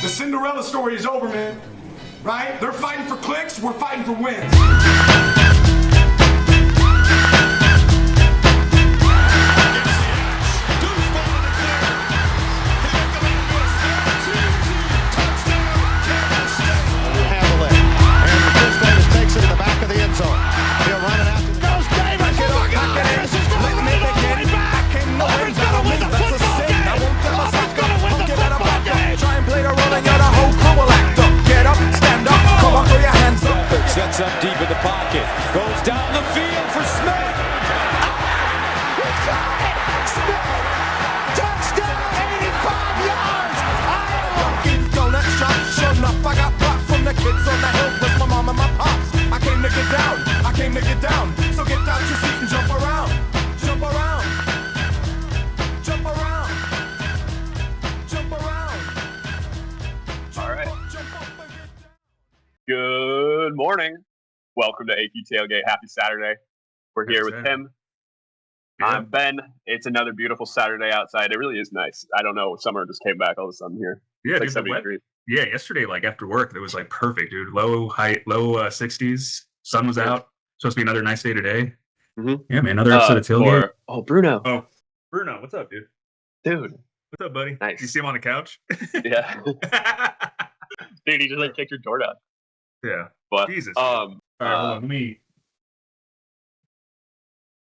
The Cinderella story is over, man. Right? They're fighting for clicks, we're fighting for wins. Sets up deep in the pocket. Goes down the field for Smith. Touchdown, 85 yards. Donut shop, sure enough, I got props from the kids on the hill with my mom and my pops. I came to get down. I came to get down. So get out your seat and jump around. Jump around. Jump around. Jump around. All right. Good morning. Welcome to AQ Tailgate. Happy Saturday. We're here with Tim. Yeah. I'm Ben. It's another beautiful Saturday outside. It really is nice. I don't know. Summer just came back all of a sudden here. Yeah, it's like 70 degrees. Yeah, yesterday, like after work, it was like perfect, dude. Low 60s. Sun was out. Supposed to be another nice day today. Mm-hmm. Yeah, man. Another episode of Tailgate. Bruno. Oh, Bruno. What's up, dude? Dude. What's up, buddy? Nice. You see him on the couch? Yeah. Dude, he just like kicked your door down. Yeah. But, Jesus. All right, hold on. Let me.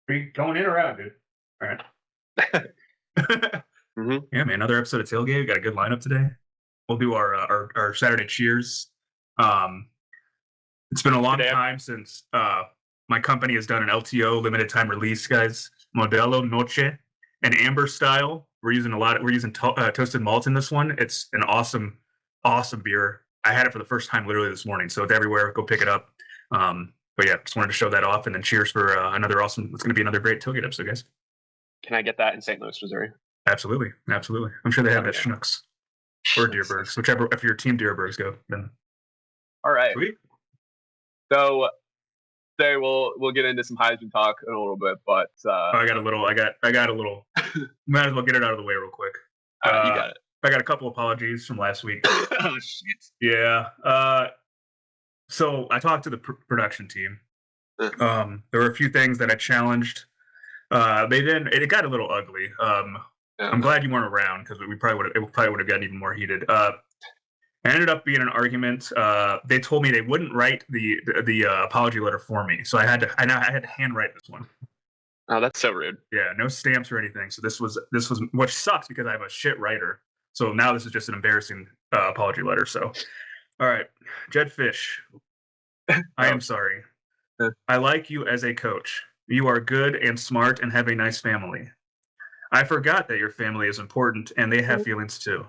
Are you going in or out, dude? All right. Mm-hmm. Yeah, man. Another episode of Tailgate. We got a good lineup today. We'll do our Saturday cheers. It's been a long time since my company has done an LTO, limited time release, guys. Modelo Noche, an amber style. We're using toasted malt in this one. It's an awesome beer. I had it for the first time literally this morning, so it's everywhere. Go pick it up. But yeah, just wanted to show that off, and then cheers for another awesome. It's going to be another great tailgate episode, guys. Can I get that in St. Louis, Missouri? Absolutely. I'm sure they have that Schnucks or Deerbergs, whichever. If your team Deerbergs go, then. All right. Sweet. So today we'll get into some Heisman talk in a little bit, but I got a little. Might as well get it out of the way real quick. All right, you got it. I got a couple apologies from last week. Oh, shit. Yeah. So I talked to the production team. There were a few things that I challenged. It got a little ugly. I'm glad you weren't around because it probably would have gotten even more heated. It ended up being an argument. They told me they wouldn't write the apology letter for me, so I had to handwrite this one. Oh, that's so rude. Yeah, no stamps or anything. So this was which sucks because I have a shit writer. So now this is just an embarrassing apology letter. So, all right, Jed Fish, I am sorry. I like you as a coach. You are good and smart and have a nice family. I forgot that your family is important and they have feelings too.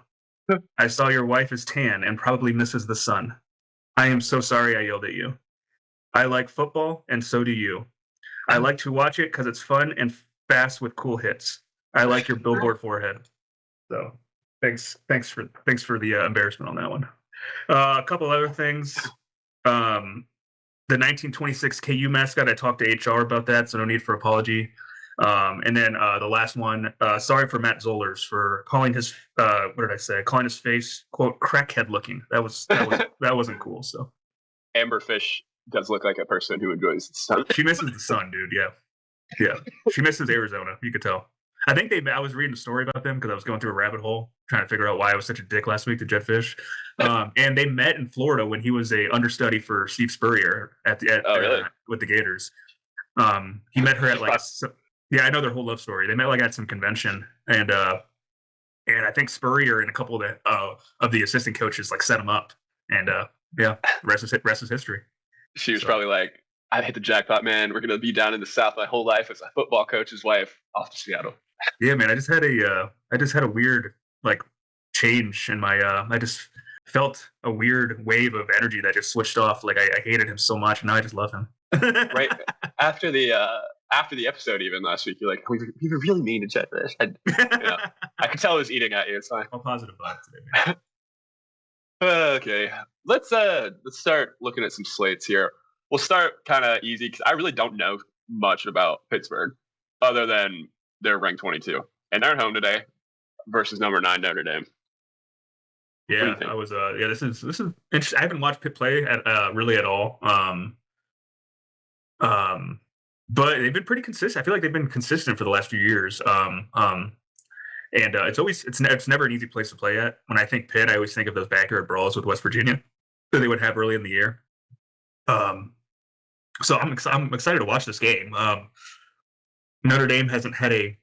I saw your wife is tan and probably misses the sun. I am so sorry I yelled at you. I like football and so do you. I like to watch it because it's fun and fast with cool hits. I like your billboard forehead. So. Thanks for the embarrassment on that one. A couple other things. The 1926 KU mascot, I talked to HR about that, so no need for apology. And then the last one, sorry for Matt Zollers for calling his what did I say? Calling his face quote crackhead looking. That wasn't cool. So Amberfish does look like a person who enjoys the sun. She misses the sun, dude. Yeah. She misses Arizona. You could tell. I think I was reading a story about them because I was going through a rabbit hole trying to figure out why I was such a dick last week to Jed Fish. And they met in Florida when he was a understudy for Steve Spurrier really? With the Gators. He met her at I know their whole love story. They met at some convention, and I think Spurrier and a couple of the assistant coaches set him up, and rest is history. She was probably like, I hit the jackpot, man. We're gonna be down in the South my whole life as a football coach's wife off to Seattle. Yeah, man. I just had a weird change in my. I just felt a weird wave of energy that just switched off. I hated him so much, and now I just love him. Right after the episode, even last week, you're like, we were really mean to Jed Fish. I could tell I was eating at you. It's fine. I'm positive about it today, man. Okay, let's start looking at some slates here. We'll start kind of easy because I really don't know much about Pittsburgh other than they're ranked 22 and they're at home today versus number 9 Notre Dame. Yeah, I was. Yeah, this is interesting. I haven't watched Pitt play really at all. But they've been pretty consistent. I feel like they've been consistent for the last few years. And it's never an easy place to play at. When I think Pitt, I always think of those backyard brawls with West Virginia that they would have early in the year. So I'm excited to watch this game. Notre Dame hasn't had a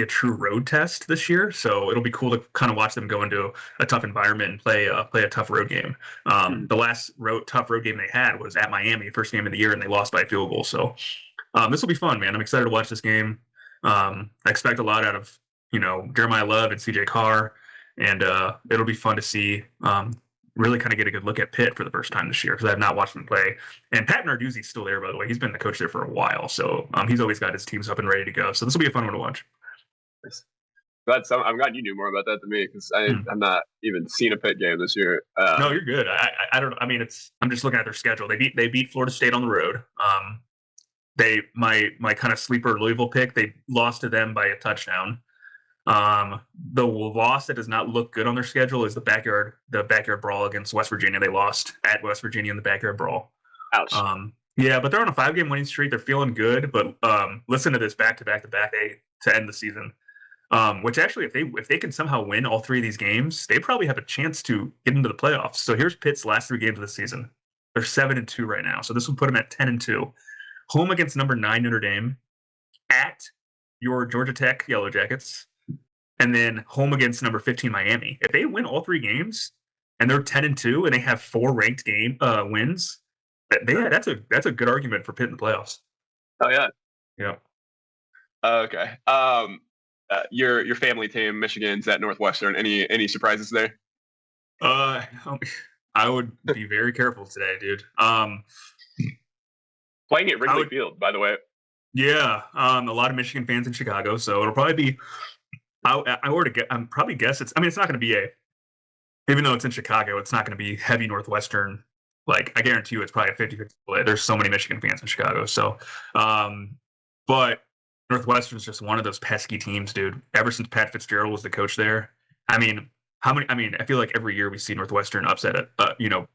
true road test this year, so it'll be cool to kind of watch them go into a tough environment and play a tough road game. The last tough road game they had was at Miami, first game of the year, and they lost by a field goal. So this will be fun, man. I'm excited to watch this game. I expect a lot out of Jeremiah Love and CJ Carr, and it'll be fun to see. Really kind of get a good look at Pitt for the first time this year because I have not watched them play. And Pat Narduzzi's still there, by the way. He's been the coach there for a while, so he's always got his teams up and ready to go. So this will be a fun one to watch. I'm glad you knew more about that than me because I'm not even seen a Pitt game this year. No, you're good. I don't. I mean, I'm just looking at their schedule. They beat Florida State on the road. My kind of sleeper Louisville pick. They lost to them by a touchdown. The loss that does not look good on their schedule is the backyard brawl against West Virginia. They lost at West Virginia in the backyard brawl. Ouch. Yeah, but they're on a 5-game winning streak. They're feeling good. But listen to this back to end the season. Which actually, if they can somehow win all 3 of these games, they probably have a chance to get into the playoffs. So here's Pitt's last 3 games of the season. They're 7-2 right now. So this will put them at 10-2. Home against number 9 Notre Dame, at your Georgia Tech Yellow Jackets, and then home against number 15 Miami. If they win all 3 games and they're 10-2 and they have 4 ranked wins, that's a good argument for Pitt in the playoffs. Oh yeah. Yeah. Okay. Your family team, Michigan's at Northwestern. Any surprises there? I would be very careful today, dude. Playing at Wrigley Field, by the way. Yeah, a lot of Michigan fans in Chicago, so it'll probably be. I'm probably guess it's. I mean, it's not going to be even though it's in Chicago, it's not going to be heavy Northwestern. Like I guarantee you, it's probably a 50-50 split. There's so many Michigan fans in Chicago, so. But Northwestern's just one of those pesky teams, dude. Ever since Pat Fitzgerald was the coach there, I mean, I feel like every year we see Northwestern upset it,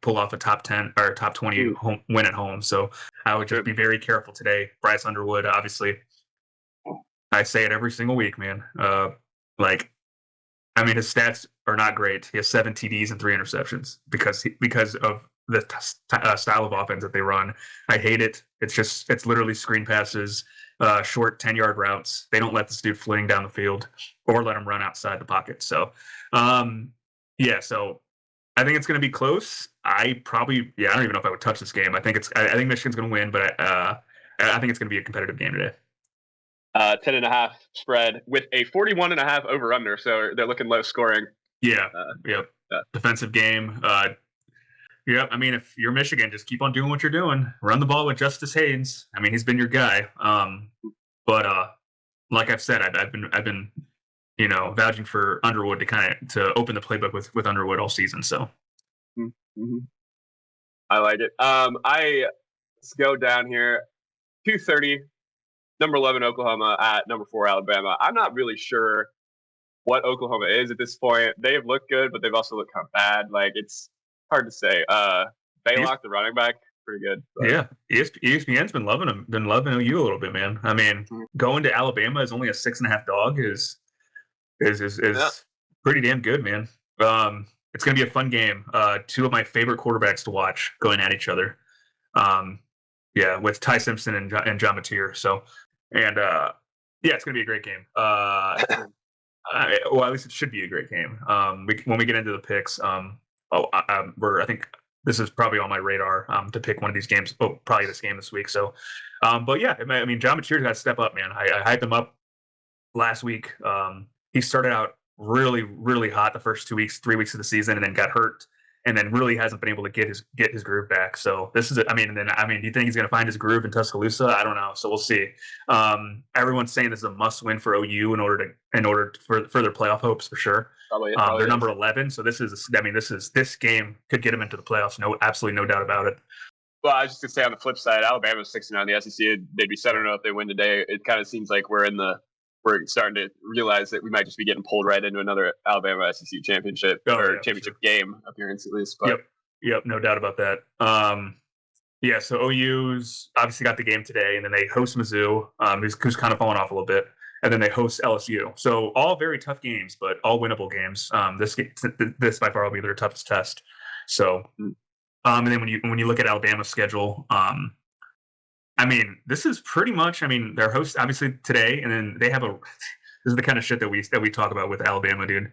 pull off a top 10 or top 20 win at home. So I would just be very careful today. Bryce Underwood, obviously, I say it every single week, man. His stats are not great. He has 7 TDs and 3 interceptions because of the style of offense that they run. I hate it. It's literally screen passes, short 10-yard routes. They don't let this dude fling down the field or let him run outside the pocket. So, so I think it's going to be close. I don't even know if I would touch this game. I think Michigan's going to win, but I think it's going to be a competitive game today. 10.5 spread with a 41.5 over under. So they're looking low scoring. Yeah. Yep. Defensive game. Yep. I mean, if you're Michigan, just keep on doing what you're doing. Run the ball with Justice Haynes. I mean, he's been your guy. But like I've said, I've been vouching for Underwood to open the playbook with Underwood all season. So. Mm-hmm. I like it. Let's go down here. 2:30. Number 11 Oklahoma at number 4 Alabama. I'm not really sure what Oklahoma is at this point. They've looked good, but they've also looked kind of bad. Like it's hard to say. Baylock, the running back, pretty good. But. Yeah, ESPN's been loving him. Been loving OU a little bit, man. I mean, going to Alabama is only a 6.5 dog is pretty damn good, man. It's gonna be a fun game. 2 of my favorite quarterbacks to watch going at each other. With Ty Simpson and John Mateer. So. And it's going to be a great game. At least it should be a great game. When we get into the picks, I think this is probably on my radar to pick one of these games. Probably this game this week. So, John Mateer's got to step up, man. I hyped him up last week. He started out really, really hot the first 3 weeks of the season, and then got hurt. And then really hasn't been able to get his groove back. So this is it. Do you think he's going to find his groove in Tuscaloosa? I don't know. So we'll see. Everyone's saying this is a must-win for OU in order for their playoff hopes for sure. Probably they're number 11. So this game could get them into the playoffs. No, absolutely no doubt about it. Well, I was just going to say on the flip side, Alabama's 6-0 in the SEC. They'd be 7-0 if they win today. It kind of seems like we're in the we're starting to realize that we might just be getting pulled right into another Alabama SEC championship championship game appearance at least. But Yep, no doubt about that. Yeah, so OU's obviously got the game today, and then they host Mizzou, who's kind of falling off a little bit, and then they host LSU. So all very tough games, but all winnable games. This by far will be their toughest test. So, and then when you look at Alabama's schedule, I mean, this is pretty much. I mean, their host obviously today, and then they have a. This is the kind of shit that we talk about with Alabama, dude.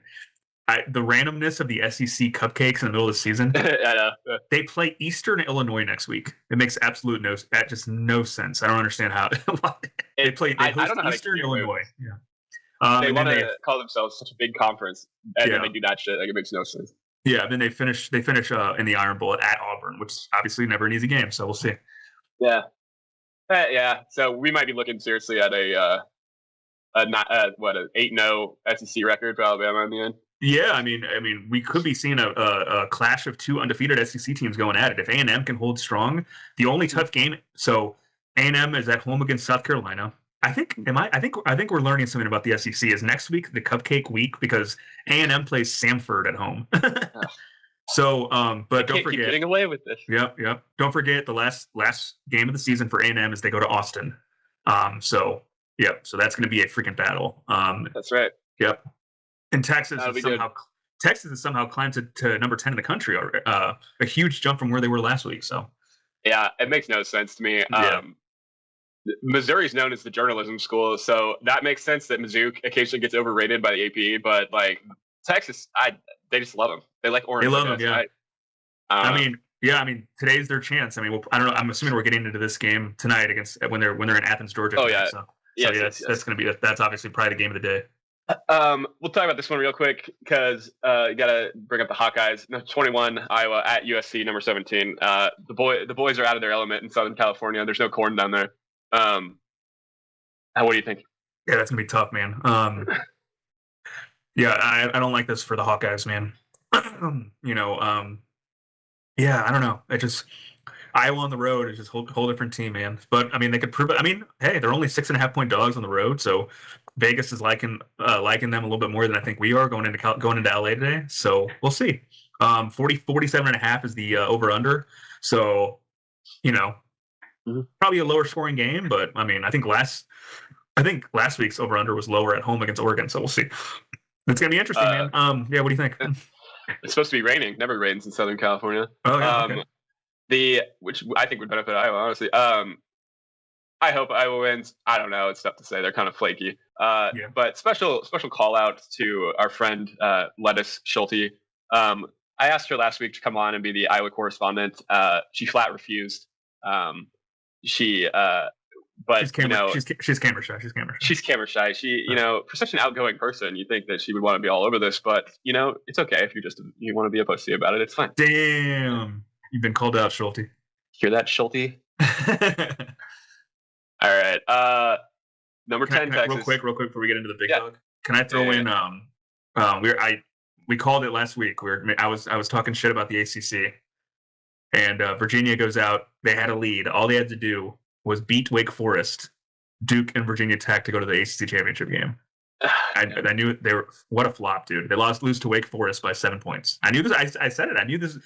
The randomness of the SEC cupcakes in the middle of the season. I know. They play Eastern Illinois next week. It makes absolute no sense. I don't understand how they host Eastern Illinois. Yeah. They want to call themselves such a big conference, and then they do that shit. Like, it makes no sense. Yeah. Then they finish in the Iron Bowl at Auburn, which is obviously never an easy game. So we'll see. Yeah. Yeah. So we might be looking seriously at an 8-0 SEC record for Alabama in the end. Yeah, I mean, we could be seeing a clash of two undefeated SEC teams going at it. If A&M can hold strong, the only tough game. So A&M is at home against South Carolina. I think we're learning something about the SEC. Is next week the cupcake week because A&M plays Samford at home. So, but don't forget, keep getting away with this. Yep. Don't forget the last game of the season for A&M is they go to Austin. So that's going to be a freaking battle. That's right. Yep. And Texas has somehow climbed to number 10 in the country already. A huge jump from where they were last week. So, yeah, it makes no sense to me. Yeah. Missouri's known as the journalism school, so that makes sense that Mizzou occasionally gets overrated by the AP. But like Texas, they just love them. They like orange. They love them. Yeah. I mean, today's their chance. I mean, I don't know. I'm assuming we're getting into this game tonight when they're in Athens, Georgia. Oh yeah. That's going to be that's obviously probably the game of the day. We'll talk about this one real quick because you got to bring up the Hawkeyes. 21 Iowa at USC, number 17. The boys are out of their element in Southern California. There's no corn down there. What do you think? Yeah, that's gonna be tough, man. Yeah, I don't like this for the Hawkeyes, man. Yeah, I don't know. Iowa on the road is just a whole different team, man. But I mean, they could prove it. I mean, hey, they're only 6.5-point dogs on the road, so Vegas is liking them a little bit more than I think we are going into LA today. So we'll see. 47.5 is the over under. So, probably a lower scoring game, but I mean, I think last week's over under was lower at home against Oregon. So we'll see. It's gonna be interesting, man. Yeah, what do you think? It's supposed to be raining. Never rains in Southern California. Oh yeah. Okay. Which I think would benefit Iowa, honestly. I hope Iowa wins. I don't know. It's tough to say. They're kind of flaky. But special call out to our friend Lettuce Schulte. I asked her last week to come on and be the Iowa correspondent. She flat refused. She's camera shy. She's camera shy. She, for such an outgoing person, you think that she would want to be all over this, but it's okay if you want to be a pussy about it. It's fine. Damn. You've been called out, Schulte. Hear that, Schulte? All right. Number 10, Texas. Real quick before we get into the big dog. Can I throw in? We called it last week. I was talking shit about the ACC, and Virginia goes out. They had a lead. All they had to do was beat Wake Forest, Duke, and Virginia Tech to go to the ACC championship game. I knew they were. What a flop, dude! They lose to Wake Forest by 7 points. I knew this. I said it. I knew this.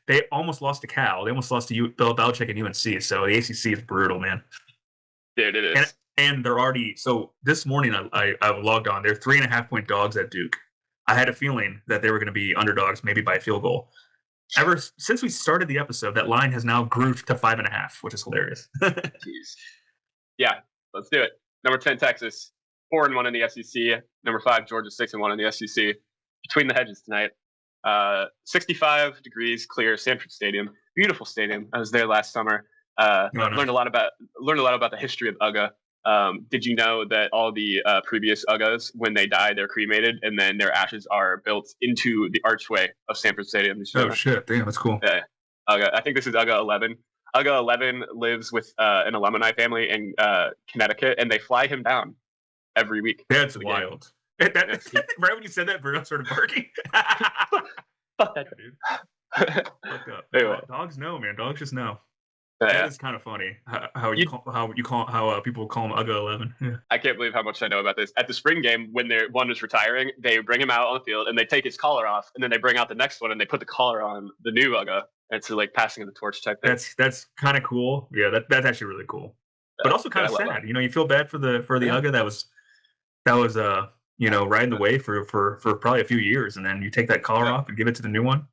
They almost lost to Cal. They almost lost to Bill Belichick and UNC. So the ACC is brutal, man. Dude, it is. And they're already. So this morning I logged on. They're 3.5-point dogs at Duke. I had a feeling that they were going to be underdogs, maybe by a field goal. Ever since we started the episode, that line has now grew to 5.5, which is hilarious. Jeez. Yeah, let's do it. Number 10, Texas. 4-1 in the SEC. Number 5, Georgia, 6-1 in the SEC. Between the hedges tonight. 65 degrees, clear, Sanford Stadium. Beautiful stadium. I was there last summer. Learned a lot about the history of UGA. Did you know that all the previous UGAs, when they die, they're cremated, and then their ashes are built into the archway of Sanford Stadium? Oh shit! Damn, that's cool. Yeah, UGA. I think this is UGA 11. UGA 11 lives with an alumni family in Connecticut, and they fly him down every week. That's wild. Right when you said that, Bruno started barking. Fuck that dude. Fuck up. Anyway. Dogs know, man. Dogs just know. That is kind of funny how people call him Ugga 11. Yeah. I can't believe how much I know about this. At the spring game, when one is retiring, they bring him out on the field and they take his collar off, and then they bring out the next one and they put the collar on the new Ugga. And it's like passing the torch type thing. That's kind of cool. Yeah, that's actually really cool. But also kind of sad. You know, you feel bad for the Ugga that was riding the wave for probably a few years, and then you take that collar off and give it to the new one.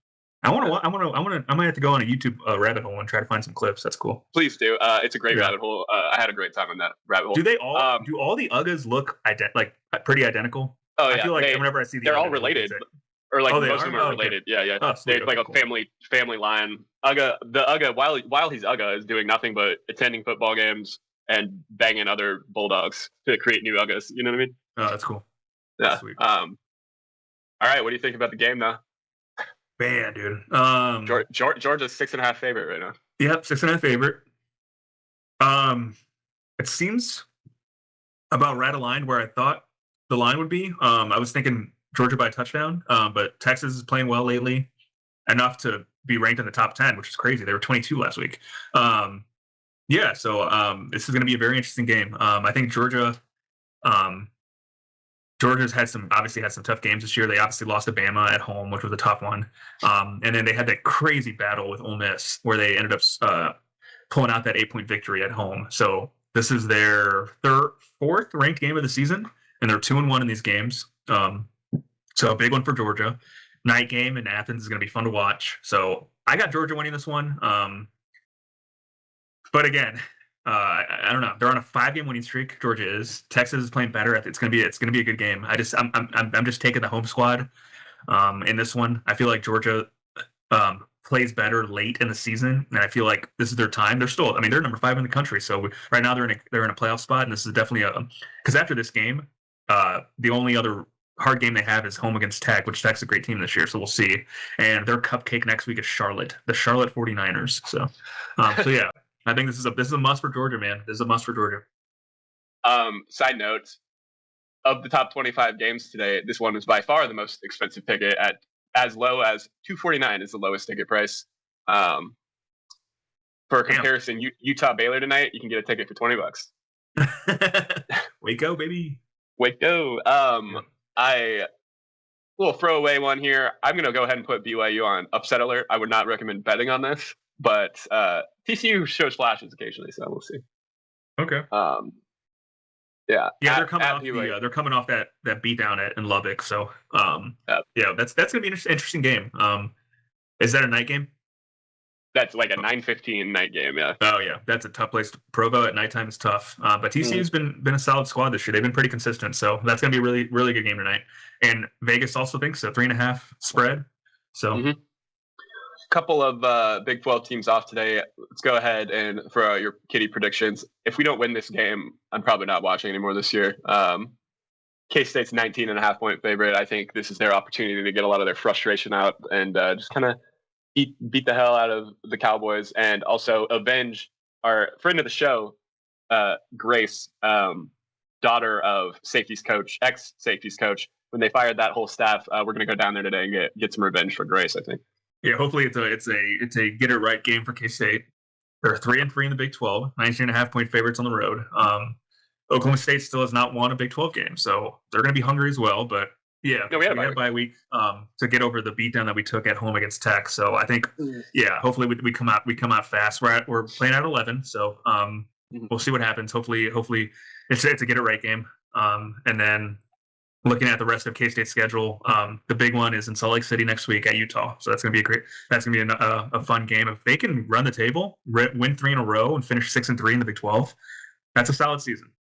I might have to go on a YouTube rabbit hole and try to find some clips. That's cool. Please do. It's a great rabbit hole. I had a great time on that rabbit hole. Do they all? Do all the Uggas look pretty identical? Oh yeah. I feel like whenever I see they're all related, or like most of them are related. Okay. Yeah. Oh, They're like cool. a family line. The Ugga, while he's Ugga, is doing nothing but attending football games and banging other bulldogs to create new Uggas. You know what I mean? Oh, that's cool. Yeah. That's sweet. All right. What do you think about the game now? Man, dude. Georgia's 6.5 favorite right now. Yep, 6.5 favorite. It seems about right aligned where I thought the line would be. I was thinking Georgia by a touchdown, but Texas is playing well lately, enough to be ranked in the top 10, which is crazy. They were 22 last week. So this is going to be a very interesting game. I think Georgia's obviously had some tough games this year. They obviously lost to Bama at home, which was a tough one. And then they had that crazy battle with Ole Miss where they ended up pulling out that 8-point victory at home. So this is their fourth ranked game of the season, and they're 2-1 in these games. So a big one for Georgia. Night game in Athens is going to be fun to watch. So I got Georgia winning this one. But again, I don't know. They're on a 5-game winning streak. Georgia is. Texas is playing better. It's gonna be a good game. I'm just taking the home squad in this one. I feel like Georgia plays better late in the season, and I feel like this is their time. They're number 5 in the country. So right now they're in a playoff spot, and this is definitely because after this game, the only other hard game they have is home against Tech, which Tech's a great team this year. So we'll see. And their cupcake next week is Charlotte, the Charlotte 49ers. So yeah. I think this is a must for Georgia, man. This is a must for Georgia. Side note, of the top 25 games today, this one is by far the most expensive ticket at as low as $249 is the lowest ticket price. For comparison, Utah Baylor tonight, you can get a ticket for $20. Waco, baby. Waco. I will throw away one here. I'm going to go ahead and put BYU on upset alert. I would not recommend betting on this, but TCU shows flashes occasionally, so we'll see. Okay. Yeah. They're coming off that beatdown in Lubbock. So that's gonna be an interesting game. Is that a night game? That's like a 9:15 night game. Yeah. Oh yeah, that's a tough place. Provo at nighttime is tough. But TCU's been a solid squad this year. They've been pretty consistent. So that's gonna be a really really good game tonight. And Vegas also thinks a 3.5 spread. So. Couple of Big 12 teams off today. Let's go ahead and throw out your kitty predictions. If we don't win this game, I'm probably not watching anymore this year. K-State's 19.5 point favorite. I think this is their opportunity to get a lot of their frustration out and just kind of beat the hell out of the Cowboys and also avenge our friend of the show, Grace, daughter of ex-safeties coach. When they fired that whole staff, we're going to go down there today and get some revenge for Grace, I think. Yeah, hopefully it's a get it right game for K-State. They're 3-3 in the Big 12, 19.5 point favorites on the road. Oklahoma State still has not won a Big 12 game, so they're going to be hungry as well. But yeah, we had a bye week to get over the beatdown that we took at home against Tech. So I think hopefully we come out fast. We're playing at 11, so we'll see what happens. Hopefully it's a get it right game. And then looking at the rest of K-State's schedule, the big one is in Salt Lake City next week at Utah. So that's going to be a fun game. If they can run the table, win 3 in a row, and finish 6-3 in the Big 12, that's a solid season.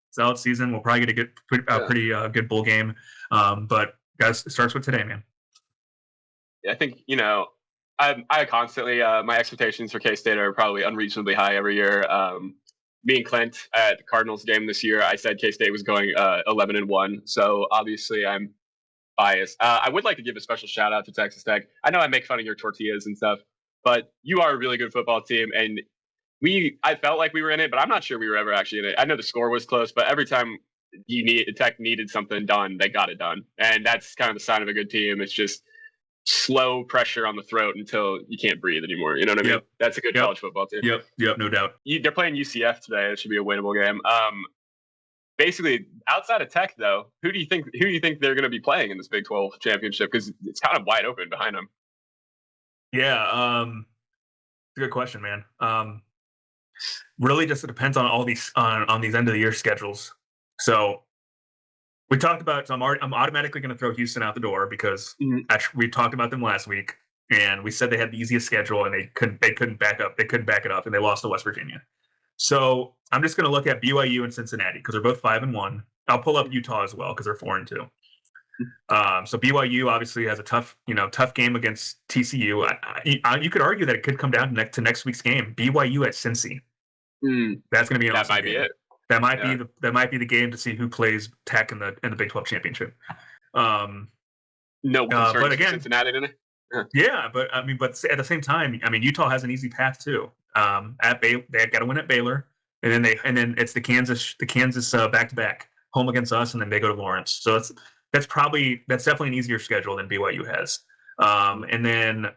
We'll probably get a pretty good bowl game. But guys, it starts with today, man. I think I constantly my expectations for K-State are probably unreasonably high every year. Me and Clint at the Cardinals game this year, I said K-State was going 11-1. So obviously I'm biased. I would like to give a special shout out to Texas Tech. I know I make fun of your tortillas and stuff, but you are a really good football team. And I felt like we were in it, but I'm not sure we were ever actually in it. I know the score was close, but every time Tech needed something done, they got it done. And that's kind of the sign of a good team. It's just slow pressure on the throat until you can't breathe anymore. You know what I mean? That's a good college football team. Yep, no doubt. They're playing UCF today. It should be a winnable game. Basically, outside of Tech, though, who do you think they're going to be playing in this Big 12 championship? Because it's kind of wide open behind them. Yeah, it's a good question, man. Really, just depends on all these on these end of the year schedules. So we talked about. So I'm automatically going to throw Houston out the door because we talked about them last week, and we said they had the easiest schedule, and they couldn't back it up, and they lost to West Virginia. So I'm just going to look at BYU and Cincinnati because they're both 5-1. I'll pull up Utah as well because they're 4-2. So BYU obviously has a tough game against TCU. You could argue that it could come down to next week's game. BYU at Cincy. That's going to be an awesome game. That might be the game to see who plays Tech in the Big 12 championship. No concerns but again, Cincinnati, didn't it? Yeah, but at the same time, Utah has an easy path too. They've got to win at Baylor, and then it's the Kansas back-to-back home against us, and then they go to Lawrence. So that's definitely an easier schedule than BYU has. And then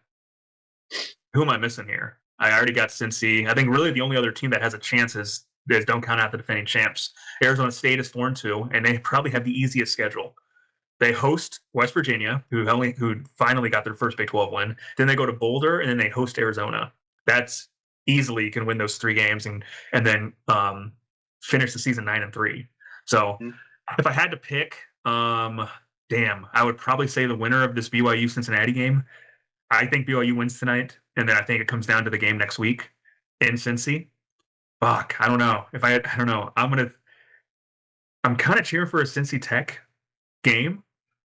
who am I missing here? I already got Cincy. I think really the only other team that has a chance is don't count out the defending champs. Arizona State is 4-2, and they probably have the easiest schedule. They host West Virginia, who finally got their first Big 12 win. Then they go to Boulder, and then they host Arizona. That's easily you can win those 3 games and then finish the season 9-3. So if I had to pick, I would probably say the winner of this BYU Cincinnati game. I think BYU wins tonight, and then I think it comes down to the game next week in Cincy. Fuck, I don't know. I don't know. I'm kind of cheering for a Cincy Tech game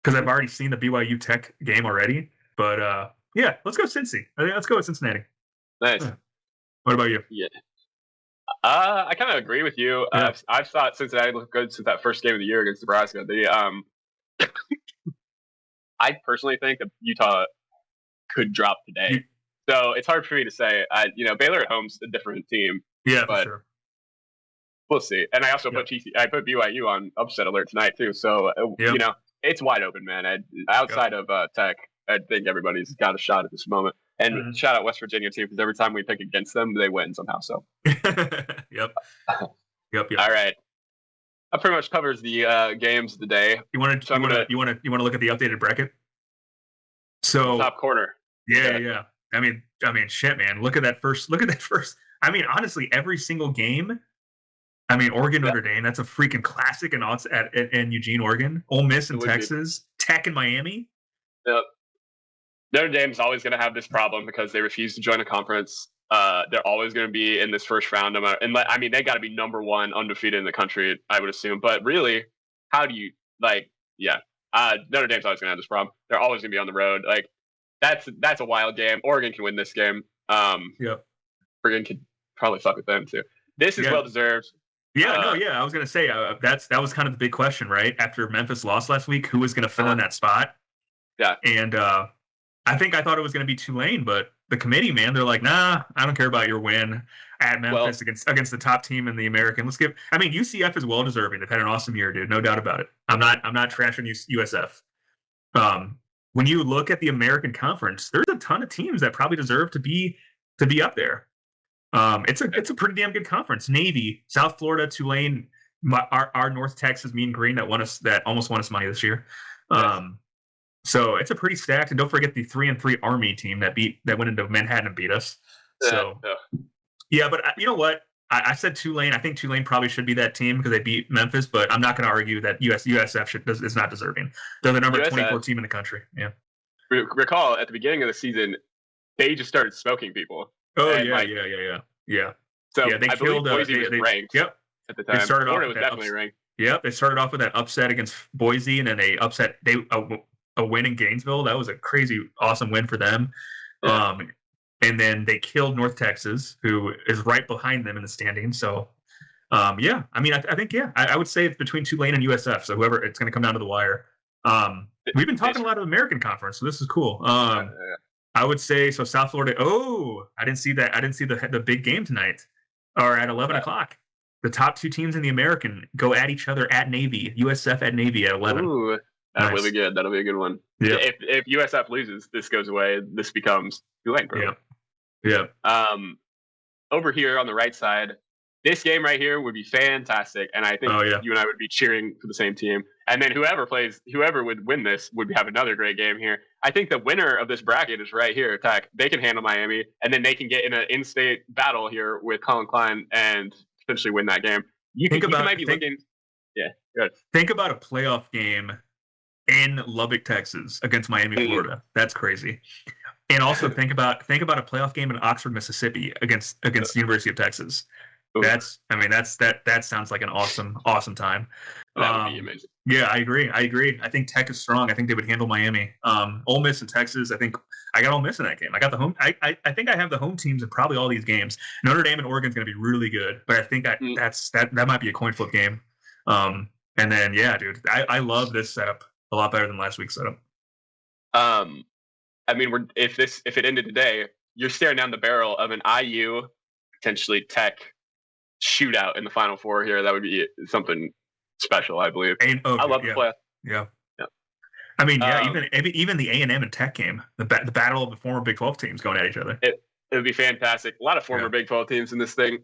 because I've already seen the BYU Tech game already. But yeah, let's go Cincy. Let's go with Cincinnati. Nice. What about you? Yeah. I kind of agree with you. Yeah. I've thought Cincinnati looked good since that first game of the year against Nebraska. I personally think that Utah could drop today. So it's hard for me to say. Baylor at home's a different team. Yeah, but for sure. We'll see. And I also put BYU on upset alert tonight too. So it's wide open, man. Outside of Tech, I think everybody's got a shot at this moment. And shout out West Virginia too, because every time we pick against them, they win somehow. So Yep. All right. That pretty much covers the games of the day. You want to look at the updated bracket? So top corner. Yeah. I mean, shit, man. Look at that first. Honestly, every single game. Oregon, Notre Dame. That's a freaking classic, and at Eugene, Oregon. Ole Miss and Texas. Tech and Miami. Yep. Notre Dame's always going to have this problem because they refuse to join a conference. They're always going to be in this first round. They got to be number 1 undefeated in the country, I would assume. But really, how do you Notre Dame's always going to have this problem. They're always going to be on the road. That's a wild game. Oregon can win this game. Oregon could probably fuck with them too. This is well deserved. I was going to say that was kind of the big question, right? After Memphis lost last week, who was going to fill in that spot? Yeah, and I thought it was going to be Tulane, but the committee, man, they're like, nah, I don't care about your win at Memphis against the top team in the American. UCF is well deserving. They've had an awesome year, dude. No doubt about it. I'm not trashing USF. When you look at the American Conference, there's a ton of teams that probably deserve to be up there. It's a pretty damn good conference. Navy, South Florida, Tulane, our North Texas Mean Green that almost won us money this year. So it's a pretty stacked, and don't forget the 3-3 Army team that went into Manhattan and beat us. So but you know what? I said Tulane. I think Tulane probably should be that team because they beat Memphis, but I'm not going to argue that USF is not deserving. They're the number 24 team in the country. Yeah. Recall at the beginning of the season, they just started smoking people. Oh, yeah. So they killed Boise was ranked. Yep. At the time, they started Florida was definitely ranked. Yep, they started off with that upset against Boise, and then they upset a win in Gainesville. That was a crazy, awesome win for them. Yeah. And then they killed North Texas, who is right behind them in the standings. So, I think I would say it's between Tulane and USF. So whoever, it's going to come down to the wire. We've been talking a lot of American Conference, so this is cool. I would say so. South Florida. Oh, I didn't see that. I didn't see the big game tonight, or at 11 o'clock. The top 2 teams in the American go at each other at Navy. USF at Navy at 11. Ooh, That'll be good. That'll be a good one. Yeah. If USF loses, this goes away. This becomes Tulane. Yeah. Over here on the right side, this game right here would be fantastic, and I think you and I would be cheering for the same team. And then whoever would win this would have another great game here. I think the winner of this bracket is right here, Tech. They can handle Miami, and then they can get in an in-state battle here with Colin Klein and potentially win that game. Think about a playoff game in Lubbock, Texas, against Miami, Florida. That's crazy. And also think about a playoff game in Oxford, Mississippi, against the University of Texas. That sounds like an awesome time. That would be amazing. Yeah, I agree. I think Tech is strong. I think they would handle Miami. Ole Miss and Texas. I think I got Ole Miss in that game. I got the home. I think I have the home teams in probably all these games. Notre Dame and Oregon is going to be really good, but I think that might be a coin flip game. And then dude, I love this setup a lot better than last week's setup. If it ended today, you're staring down the barrel of an IU potentially Tech shootout in the Final Four here. That would be something special, I believe. I love the play. Yeah. Even the A&M and Tech game, the battle of the former Big 12 teams going at each other. It would be fantastic. A lot of former Big 12 teams in this thing.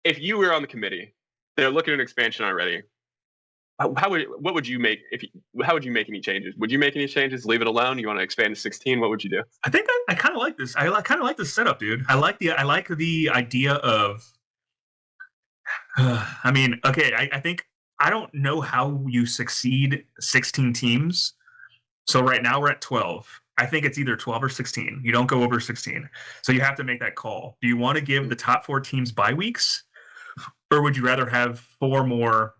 If you were on the committee, they're looking at an expansion already. How would you make any changes? Would you make any changes? Leave it alone? You want to expand to 16? What would you do? I think I kind of like this. I kind of like this setup, dude. I like the idea of. I think I don't know how you succeed 16 teams. So right now we're at 12. I think it's either 12 or 16. You don't go over 16. So you have to make that call. Do you want to give the top 4 teams bye weeks, or would you rather have 4 more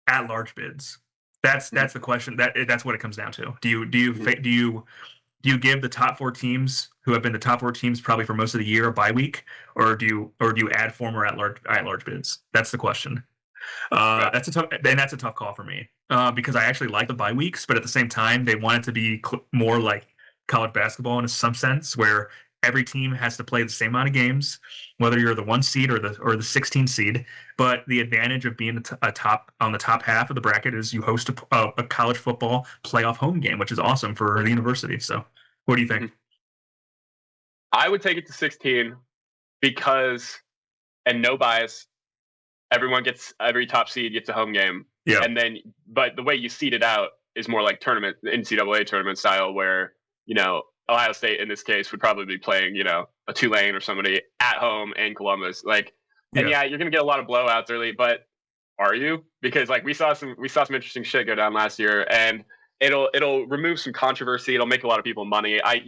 at-large bids? That's the question. That's what it comes down to. Do you give the top 4 teams who have been the top 4 teams probably for most of the year a bye week, or do you add 4 more at-large bids? That's the question. That's a tough call for me because I actually like the bye weeks, but at the same time they want it to be more like college basketball in some sense, where every team has to play the same amount of games, whether you're the 1 seed or the 16 seed. But the advantage of being on the top half of the bracket is you host a college football playoff home game, which is awesome for the university. So, what do you think? I would take it to 16 because, and no bias, every top seed gets a home game. Yeah. But the way you seed it out is more like NCAA tournament style, where Ohio State in this case would probably be playing, a Tulane or somebody at home in Columbus. You're gonna get a lot of blowouts early, but are you? Because we saw some interesting shit go down last year, and it'll remove some controversy. It'll make a lot of people money. I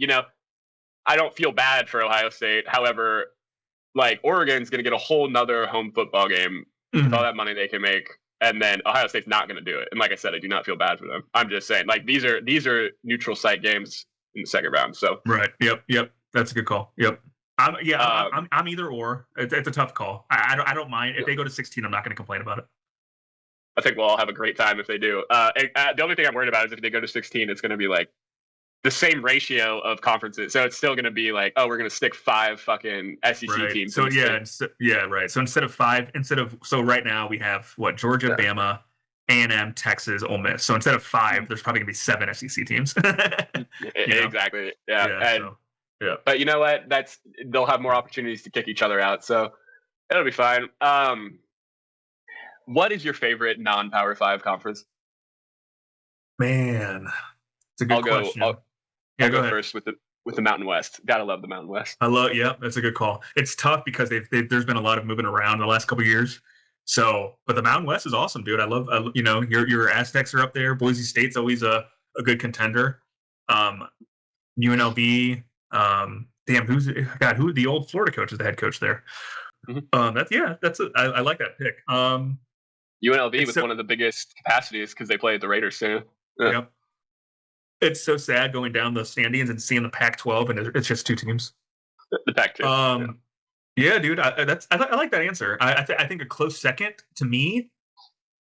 don't feel bad for Ohio State. However, Oregon's gonna get a whole nother home football game with all that money they can make. And then Ohio State's not going to do it. And like I said, I do not feel bad for them. I'm just saying, these are neutral site games in the second round. So right, yep, that's a good call. Yep, I'm either or. It's a tough call. I don't mind if they go to 16. I'm not going to complain about it. I think we'll all have a great time if they do. The only thing I'm worried about is if they go to 16, it's going to be the same ratio of conferences. So it's still going to be we're going to stick 5 fucking SEC teams. So right. So instead of 5, right now we have Georgia, Bama, A&M, Texas, Ole Miss. So instead of 5, there's probably going to be 7 SEC teams. Exactly. Yeah. But you know what? They'll have more opportunities to kick each other out. So it'll be fine. What is your favorite non-Power 5 conference? Man, it's a good question. I'll go first with the Mountain West. Gotta love the Mountain West. That's a good call. It's tough because there's been a lot of moving around the last couple of years. So, but the Mountain West is awesome, dude. I love your Aztecs are up there. Boise State's always a good contender. UNLV. Who the old Florida coach is the head coach there. Mm-hmm. I like that pick. UNLV with one of the biggest capacities because they play at the Raiders too. Yep. It's so sad going down the standings and seeing the Pac-12 and it's just 2 teams. The Pac-12. Yeah, dude. I like that answer. I think a close second to me.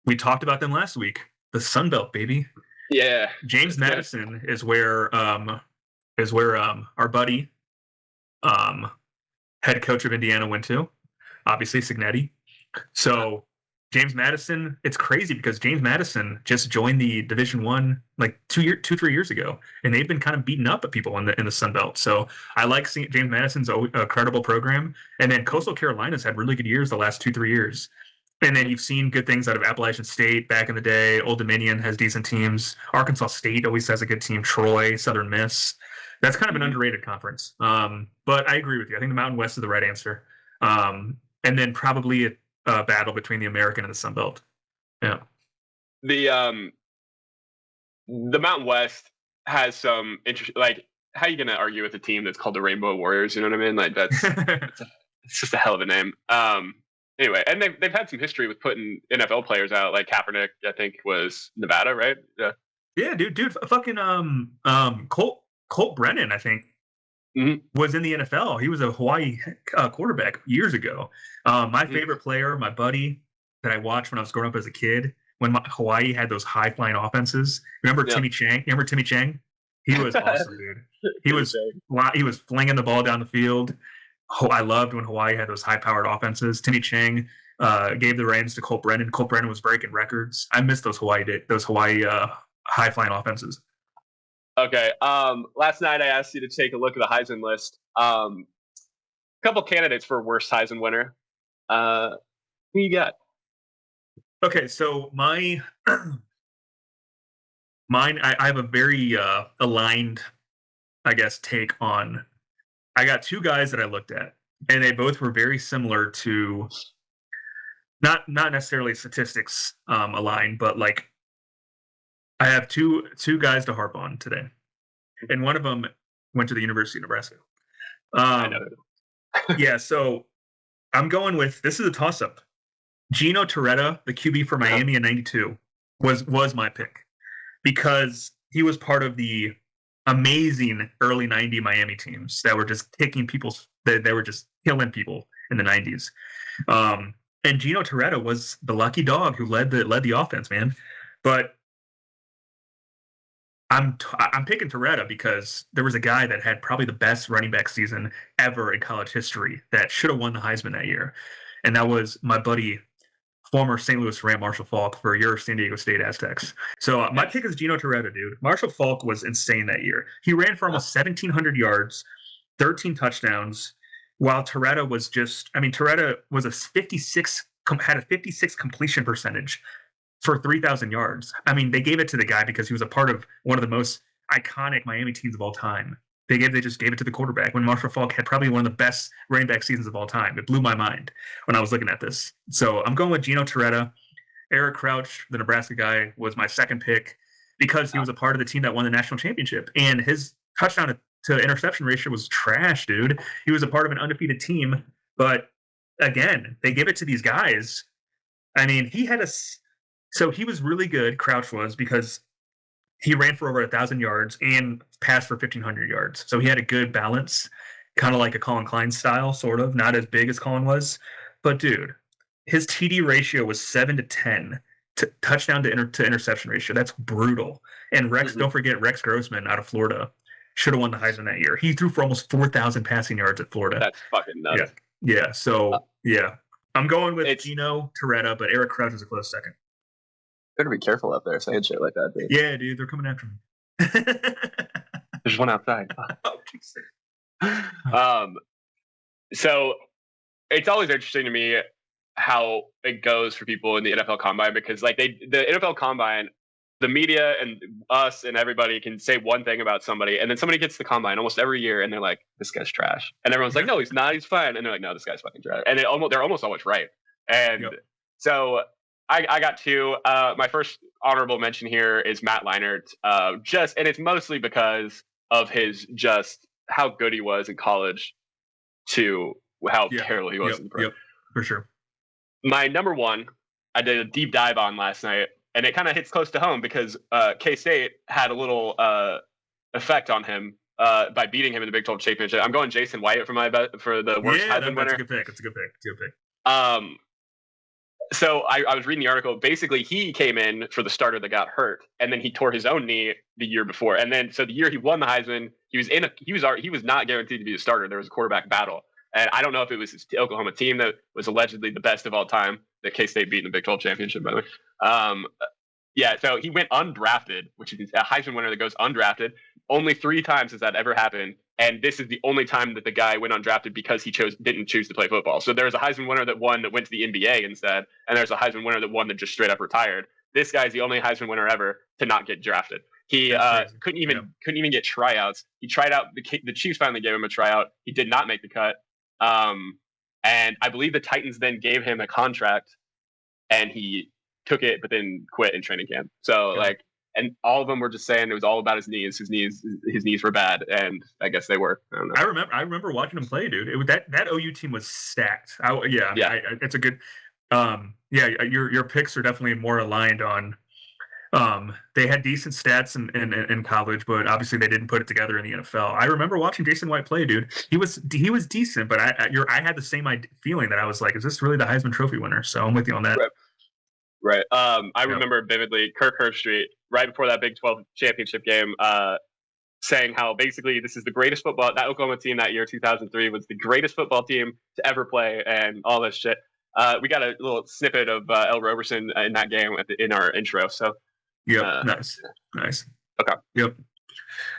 We talked about them last week. The Sun Belt, baby. Yeah. James Madison is where our buddy, head coach of Indiana went to. Obviously, Signetti. So James Madison, it's crazy because James Madison just joined the Division I like 3 years ago, and they've been kind of beating up at people in the Sun Belt. So I like seeing James Madison's a credible program, and then Coastal Carolina's had really good years the last 2-3 years. And then you've seen good things out of Appalachian State back in the day. Old Dominion has decent teams. Arkansas State always has a good team. Troy, Southern Miss. That's kind of an underrated conference. But I agree with you. I think the Mountain West is the right answer. And then probably a battle between the American and the Sun Belt. Yeah. The Mountain West has some interesting. Like, how are you going to argue with a team that's called the Rainbow Warriors? You know what I mean? Like, that's it's just a hell of a name. Anyway, and they've had some history with putting NFL players out. Like Kaepernick, I think, was Nevada, right? Yeah. Yeah, dude, fucking Colt Brennan, I think, was in the NFL. He was a Hawaii quarterback years ago. My favorite player, my buddy that I watched when I was growing up as a kid, when Hawaii had those high flying offenses. Remember Timmy Chang? Remember Timmy Chang? He was awesome, dude. He was flinging the ball down the field. I loved when Hawaii had those high-powered offenses. Timmy Chang gave the reins to Colt Brennan. Colt Brennan was breaking records. I miss those Hawaii high-flying offenses. Okay. Last night I asked you to take a look at the Heisman list. A couple candidates for worst Heisman winner. Who you got? Okay, so mine. I have a very aligned, I guess, take on. I got two guys that I looked at, and they both were very similar to, not necessarily statistics aligned, but like I have two guys to harp on today, and one of them went to the University of Nebraska. I know. Yeah, so I'm going with, this is a toss-up. Gino Torretta, the QB for Miami in '92, was my pick because he was part of the amazing early '90s Miami teams that were just kicking they were just killing people in the '90s. And Gino Torretta was the lucky dog who led the offense, man. But I'm picking Torretta because there was a guy that had probably the best running back season ever in college history that should have won the Heisman that year, and that was my buddy, former St. Louis Ram Marshall Faulk for your San Diego State Aztecs. So my pick is Gino Torretta, dude. Marshall Faulk was insane that year. He ran for almost 1,700 yards, 13 touchdowns, while Torretta was Torretta was had a 56 completion percentage for 3,000 yards. I mean, they gave it to the guy because he was a part of one of the most iconic Miami teams of all time. They just gave it to the quarterback when Marshall Faulk had probably one of the best running back seasons of all time. It blew my mind when I was looking at this. So I'm going with Gino Torretta. Eric Crouch, the Nebraska guy, was my second pick because he was a part of the team that won the national championship. And his touchdown to interception ratio was trash, dude. He was a part of an undefeated team. But again, they give it to these guys. I mean, so he was really good, Crouch was, because he ran for over 1,000 yards and passed for 1,500 yards. So he had a good balance, kind of like a Colin Klein style, sort of. Not as big as Colin was. But, dude, his TD ratio was 7-10 touchdown to interception ratio. That's brutal. And don't forget Rex Grossman out of Florida should have won the Heisman that year. He threw for almost 4,000 passing yards at Florida. That's fucking nuts. Yeah. So, yeah. I'm going with Gino Torretta, but Eric Crouch is a close second. Better be careful up there saying shit like that, dude. Yeah, dude, they're coming after me. There's one outside. Oh, Jesus. So it's always interesting to me how it goes for people in the NFL Combine because, like, the NFL Combine, the media and us and everybody can say one thing about somebody, and then somebody gets the Combine almost every year, and they're like, "This guy's trash," and everyone's like, "No, he's not. He's fine," and they're like, "No, this guy's fucking trash," and they're almost always right. And so I got two. My first honorable mention here is Matt Leinart. And it's mostly because of just how good he was in college to how terrible he was in the pro. Yep, for sure. My number one, I did a deep dive on last night, and it kind of hits close to home because K-State had a little effect on him by beating him in the Big 12 championship. I'm going Jason Wyatt for the worst Heisman winner. That's a good pick. So I was reading the article. Basically, he came in for the starter that got hurt, and then he tore his own knee the year before. And then, so the year he won the Heisman, he was not guaranteed to be a starter. There was a quarterback battle, and I don't know if it was his Oklahoma team that was allegedly the best of all time the K-State beat in the Big 12 championship, by the way. Yeah, so he went undrafted, which is a Heisman winner that goes undrafted. Only 3 times has that ever happened, and this is the only time that the guy went undrafted because he didn't choose to play football. So there's a Heisman winner that won that went to the NBA instead, and there's a Heisman winner that won that just straight up retired. This guy's the only Heisman winner ever to not get drafted. He couldn't even get tryouts. He tried out. The Chiefs finally gave him a tryout. He did not make the cut, and I believe the Titans then gave him a contract, and he took it, but then quit in training camp. So and all of them were just saying it was all about his knees. His knees were bad, and I guess they were. I don't know. I remember watching him play, dude. That OU team was stacked. It's a good. Your picks are definitely more aligned on. They had decent stats in college, but obviously they didn't put it together in the NFL. I remember watching Jason White play, dude. He was decent, but I had the same feeling that I was like, is this really the Heisman Trophy winner? So I'm with you on that. Right. I remember vividly Kirk Herbstreit right before that Big 12 championship game saying how basically this is the greatest football. That Oklahoma team that year, 2003, was the greatest football team to ever play and all this shit. We got a little snippet of L. Roberson in that game in our intro. So, nice. Okay. Yep.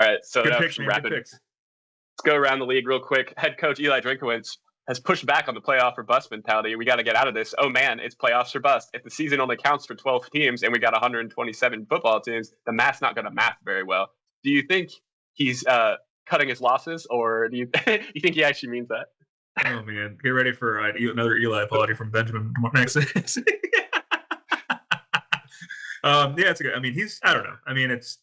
All right. So good picks, man. Good picks. Let's go around the league real quick. Head coach Eli Drinkwitz has pushed back on the playoff or bust mentality. We got to get out of this. Oh man, it's playoffs or bust. If the season only counts for 12 teams and we got 127 football teams, the math's not going to math very well. Do you think he's cutting his losses, or do you think he actually means that? Oh man, get ready for another Eli apology from Benjamin next. It's a good. I mean, I don't know. I mean, it's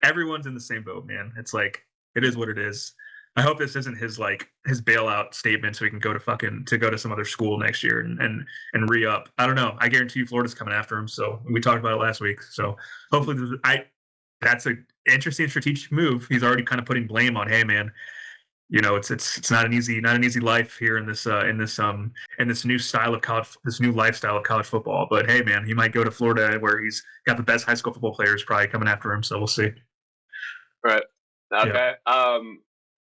everyone's in the same boat, man. It's like it is what it is. I hope this isn't his bailout statement so he can go to some other school next year and re-up. I don't know. I guarantee you Florida's coming after him. So we talked about it last week. So hopefully that's an interesting strategic move. He's already kind of putting blame on, hey man, it's not an easy life here in this new style of college, this new lifestyle of college football. But hey man, he might go to Florida where he's got the best high school football players probably coming after him. So we'll see. Right. Okay. Yeah.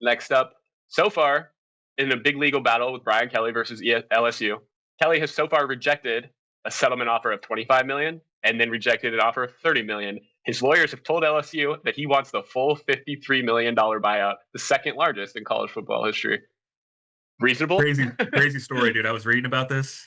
Next up, so far in a big legal battle with Brian Kelly versus LSU, Kelly has so far rejected a settlement offer of $25 million and then rejected an offer of $30 million. His lawyers have told LSU that he wants the full $53 million buyout, the second largest in college football history. Reasonable? Crazy story, dude. I was reading about this.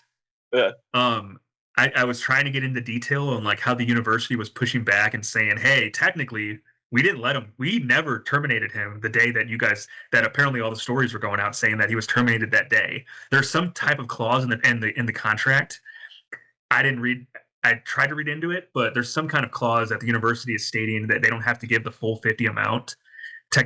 Yeah. I was trying to get into detail on how the university was pushing back and saying, hey, technically, we didn't let him. We never terminated him the day that apparently all the stories were going out saying that he was terminated that day. There's some type of clause in the contract. I tried to read into it, but there's some kind of clause that the university is stating that they don't have to give the full 50 amount.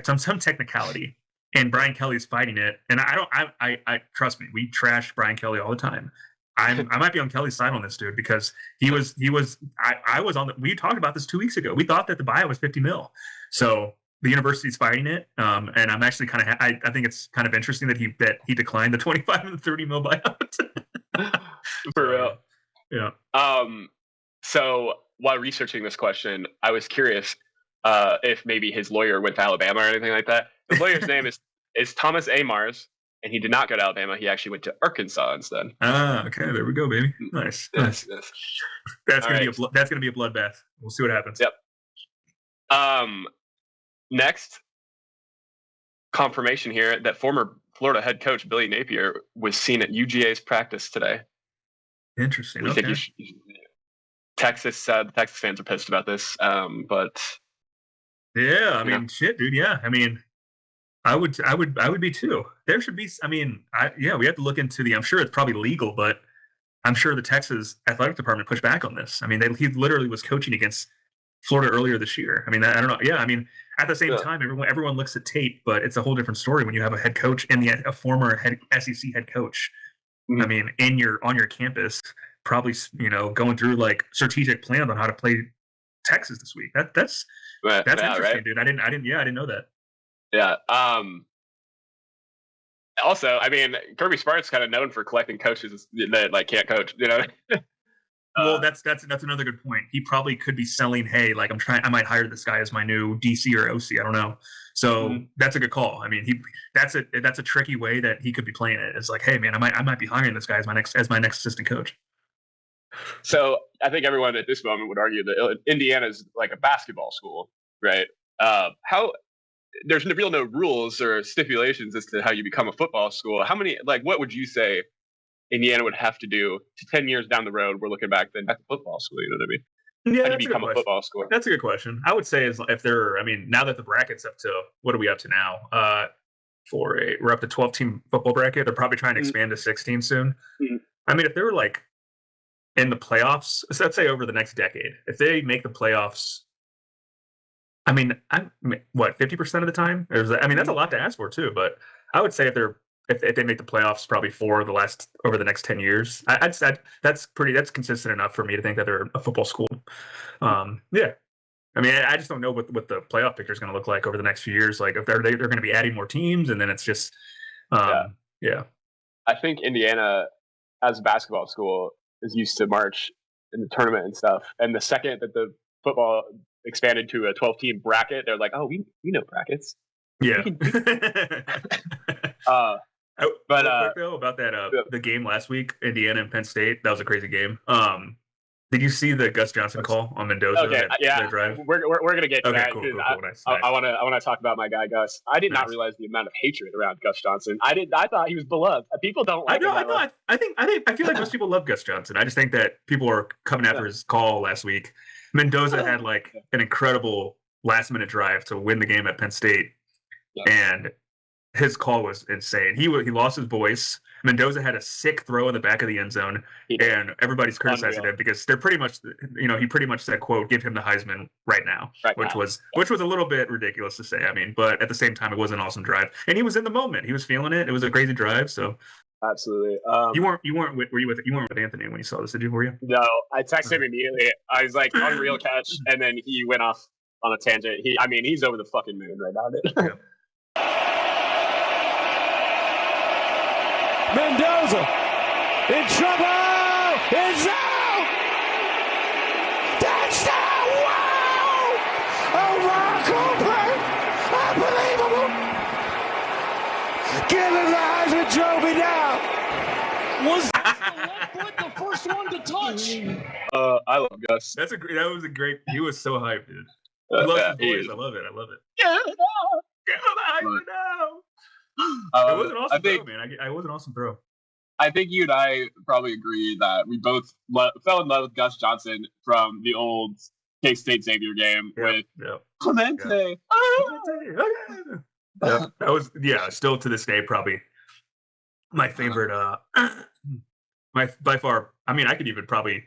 Some technicality. And Brian Kelly's fighting it. And I trust me, we trash Brian Kelly all the time. I might be on Kelly's side on this, dude, because I was on we talked about this 2 weeks ago. We thought that the buyout was 50 mil. So the university's fighting it. And I'm actually I think it's kind of interesting that he declined the 25 and the 30 mil buyout. For real. Yeah. So while researching this question, I was curious if maybe his lawyer went to Alabama or anything like that. The lawyer's name is Thomas A. Mars. And he did not go to Alabama. He actually went to Arkansas instead. Ah, okay. There we go, baby. Nice. Yes. That's gonna be a bloodbath. We'll see what happens. Yep. Next, confirmation here that former Florida head coach Billy Napier was seen at UGA's practice today. Interesting. We think Texas. The Texas fans are pissed about this, but yeah, I mean, shit, dude. Yeah, I mean. I would be too. There should be. I mean, we have to look into I'm sure it's probably legal, but I'm sure the Texas athletic department pushed back on this. I mean, he literally was coaching against Florida earlier this year. I mean, I don't know. Yeah, I mean, at the same time, everyone looks at tape, but it's a whole different story when you have a head coach and a former SEC head coach. Mm-hmm. I mean, on your campus, probably going through strategic plans on how to play Texas this week. That's interesting, right? Dude. I didn't know that. Yeah. Also, I mean, Kirby Smart's kind of known for collecting coaches that can't coach. Well, that's another good point. He probably could be selling, hey, I might hire this guy as my new DC or OC. I don't know. So that's a good call. I mean, that's a tricky way that he could be playing it. It's like, hey, man, I might be hiring this guy as my next assistant coach. So I think everyone at this moment would argue that Indiana is like a basketball school, right? How there's no rules or stipulations as to how you become a football school. How many, like, what would you say Indiana would have to do to 10 years down the road? We're looking back then at the football school. You know what I mean? Yeah, how do you become a football school? That's a good question. I would say now that the bracket's up to, what are we up to now? We're up to 12-team football bracket. They're probably trying to expand to 16 soon. Mm-hmm. I mean, if they were like in the playoffs, so let's say over the next decade, if they make the playoffs, I mean, 50% of the time? That's a lot to ask for too. But I would say if they make the playoffs, probably over the next 10 years, I'd say that's consistent enough for me to think that they're a football school. Yeah. I mean, I just don't know what the playoff picture is going to look like over the next few years. Like if they're going to be adding more teams, and then it's just, yeah. I think Indiana, as a basketball school, is used to March in the tournament and stuff. And the second that the football expanded to a 12-team bracket, they're like, oh, we know brackets. Yeah. But quick though about that the game last week, Indiana and Penn State, that was a crazy game. Did you see the Gus Johnson call on Mendoza? Okay, that drive? We're gonna get to that. Cool, nice. I want to talk about my guy Gus. I did not realize the amount of hatred around Gus Johnson. I thought he was beloved. People don't like him. I feel like most people love Gus Johnson. I just think that people are coming after his call last week. Mendoza had like an incredible last-minute drive to win the game at Penn State, and his call was insane. He lost his voice. Mendoza had a sick throw in the back of the end zone, and everybody's criticizing him because they're pretty much, he pretty much said, "quote Give him the Heisman right now," which was a little bit ridiculous to say. I mean, but at the same time, it was an awesome drive, and he was in the moment. He was feeling it. It was a crazy drive. So absolutely. You weren't with Anthony when you saw this, did you? Were you? No, I texted him immediately. I was like, unreal catch, and then he went off on a tangent. He's over the fucking moon right now, dude. Yeah. Mendoza in trouble. It's out. Touchdown! Wow! Oh my God! Unbelievable! Give him the Heisman Trophy now. Was the left foot the first one to touch? I love Gus. That was a great. He was so hyped, dude. I love his voice. I love it. Yeah. Give him the Heisman now. It was an awesome throw, man. It was an awesome throw. I think you and I probably agree that we both fell in love with Gus Johnson from the old K-State Xavier game with Clemente. That was still to this day probably my favorite. By far. I mean, I could even probably.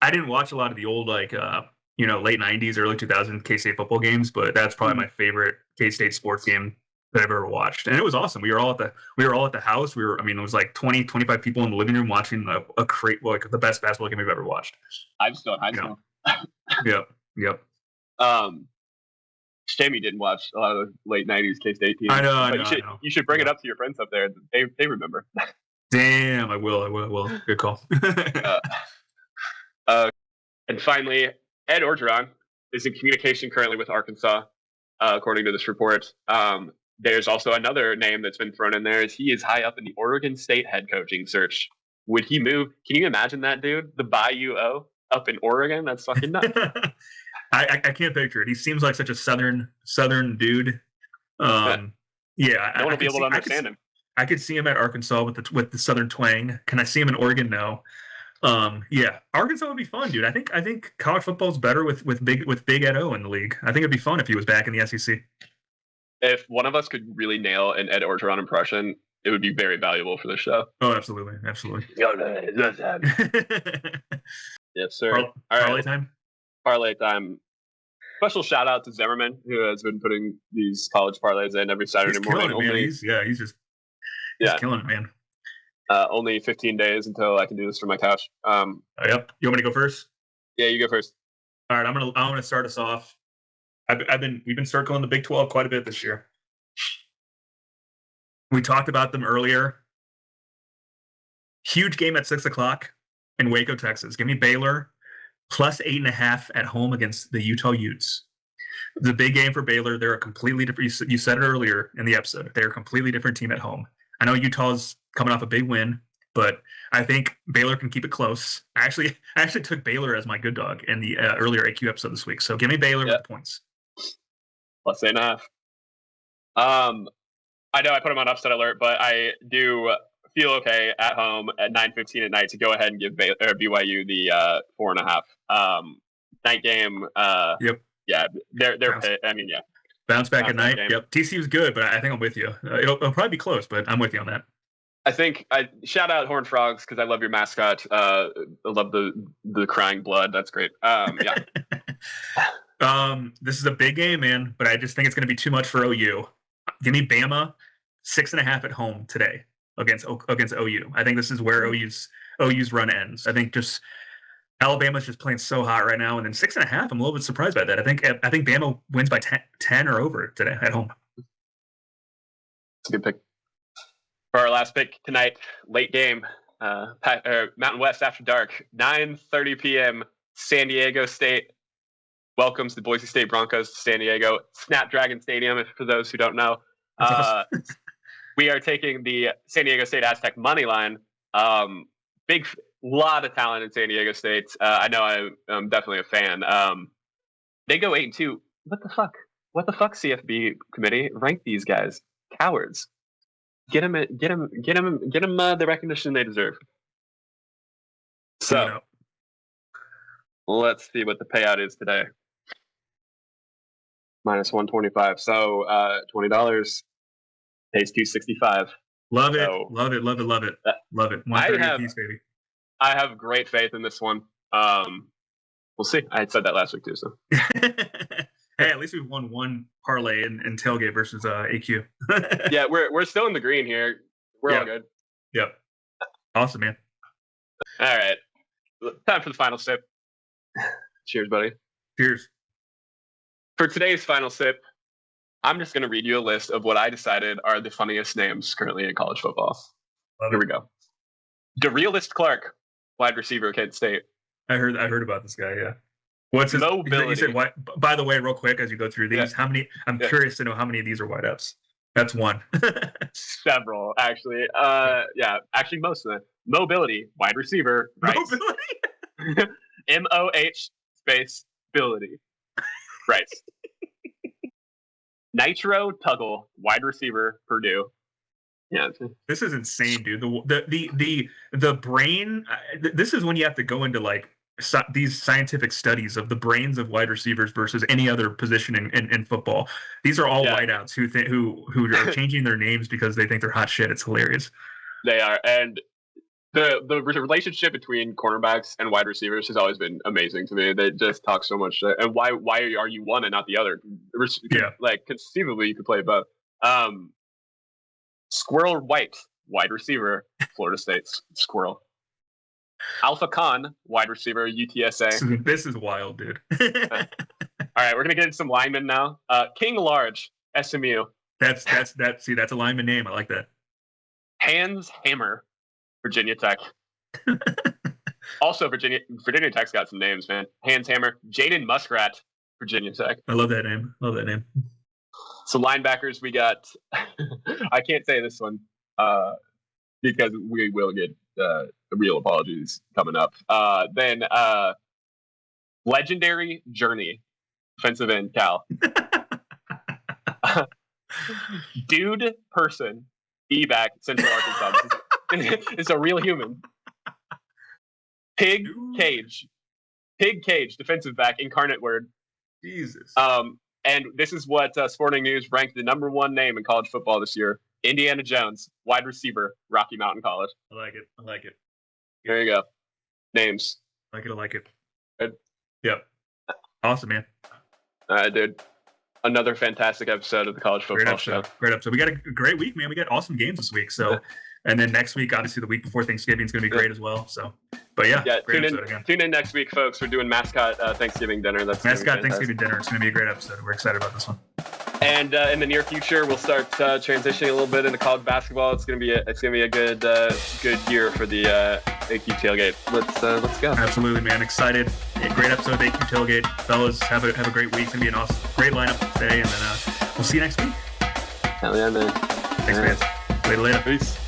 I didn't watch a lot of the old late '90s, early 2000s K-State football games, but that's probably my favorite K-State sports game that I've ever watched. And it was awesome. We were all at the house. It was like 20, 25 people in the living room watching the best basketball game we've ever watched. I'm still in high school. Yep. Shame you didn't watch a lot of the late 90s K-State teams. I know. You should bring it up to your friends up there. They remember. Damn, I will. Good call. And finally, Ed Orgeron is in communication currently with Arkansas, according to this report. There's also another name that's been thrown in there. He is high up in the Oregon State head coaching search. Would he move? Can you imagine that, dude? The Bayou O up in Oregon? That's fucking nuts. I can't picture it. He seems like such a southern dude. I want to be able to understand him. I could see him at Arkansas with the southern twang. Can I see him in Oregon? No. Arkansas would be fun, dude. I think college football is better with Big Ed O in the league. I think it'd be fun if he was back in the SEC. If one of us could really nail an Ed Orgeron impression, it would be very valuable for the show. Oh, absolutely. Yes, sir. All right. Parlay time. Parlay time. Special shout out to Zimmerman, who has been putting these college parlays in every Saturday morning. He's killing it, man. Only 15 days until I can do this from my couch. Yep. You want me to go first? Yeah, you go first. All right, I'm gonna start us off. We've been circling the Big 12 quite a bit this year. We talked about them earlier. Huge game at 6:00 in Waco, Texas. Give me Baylor plus 8.5 at home against the Utah Utes. The big game for Baylor. They're a completely different. You said it earlier in the episode. They're a completely different team at home. I know Utah's coming off a big win, but I think Baylor can keep it close. I actually took Baylor as my good dog in the earlier AQ episode this week. So give me Baylor with the points. +8.5. I know I put them on upset alert, but I do feel okay at home at 9:15 at night to go ahead and give BYU the 4.5. Night game. Yep. Yeah, they're. I mean, yeah. Bounce back at night. Game. Yep. TCU's good, but I think I'm with you. It'll probably be close, but I'm with you on that. I think I shout out Horned Frogs because I love your mascot. I love the crying blood. That's great. Yeah. This is a big game, man, but I just think it's going to be too much for OU. Give me Bama 6.5 at home today against OU. I think this is where OU's run ends. I think just Alabama's just playing so hot right now, and then 6.5. I'm a little bit surprised by that. I think Bama wins by 10 or over today at home. It's a good pick. For our last pick tonight, late game, Mountain West after dark, 9:30 p.m. San Diego State welcomes the Boise State Broncos to San Diego Snapdragon Stadium. For those who don't know, we are taking the San Diego State Aztec money line. Big lot of talent in San Diego State. I know I'm definitely a fan. They go 8-2. What the fuck? What the fuck, CFB committee? Rank these guys cowards. Get them the recognition they deserve. So let's see what the payout is today. -125. So $20 pays $265. Love it. Love it. 130 piece, baby. I have great faith in this one. We'll see. I had said that last week too. So hey, at least we've won one parlay in tailgate versus AQ. Yeah, we're still in the green here. We're all good. Yep. Awesome, man. All right. Time for the final sip. Cheers, buddy. Cheers. For today's final sip, I'm just going to read you a list of what I decided are the funniest names currently in college football. Here we go. DeRealist Clark, wide receiver, Kent State. I heard about this guy. Yeah. What's his mobility? You said what? By the way, real quick, as you go through these, how many? I'm curious to know how many of these are wideouts. That's one. Several, actually. Actually, most of them. Mobility, wide receiver. Right. Mobility. MOH space ability. Right. Nitro Tuggle, wide receiver, Purdue. Yeah, this is insane, dude. The brain. This is when you have to go into like these scientific studies of the brains of wide receivers versus any other position in football. These are all wideouts who are changing their names because they think they're hot shit. It's hilarious. They are, and the relationship between cornerbacks and wide receivers has always been amazing to me. They just talk so much shit. And why are you one and not the other? Yeah, like conceivably you could play both. Squirrel White, wide receiver, Florida State. Squirrel. Alpha Khan, wide receiver, UTSA. This is wild, dude. All right, we're gonna get into some linemen now. King Large, SMU. That's a lineman name. I like that. Hans Hammer, Virginia Tech. Also, Virginia Tech's got some names, man. Hans Hammer, Jaden Muskrat, Virginia Tech. I love that name. So linebackers, we got. I can't say this one because we will get real apologies coming up. Then legendary Journey, defensive end Cal. Dude person, E-back, Central Arkansas. It's a real human. Pig Cage, defensive back, Incarnate Word. Jesus. And this is what Sporting News ranked the number one name in college football this year. Indiana Jones, wide receiver, Rocky Mountain College. I like it. There you go. Names. I like it. Good. Yep. Awesome, man. All right, dude. Another fantastic episode of the College Football Show. Great episode. We got a great week, man. We got awesome games this week. So, and then next week, obviously, the week before Thanksgiving is going to be great as well. So, but tune in next week, folks. We're doing mascot Thanksgiving dinner. That's mascot Thanksgiving dinner. It's going to be a great episode. We're excited about this one. And in the near future, we'll start transitioning a little bit into college basketball. It's going to be a good year for the AQ Tailgate. Let's go. Absolutely, man. Excited. Great episode of AQ Tailgate, fellas. Have a great week. It's going to be an awesome, great lineup today, and then we'll see you next week. Hell yeah, man. Thanks, man. Later. Peace.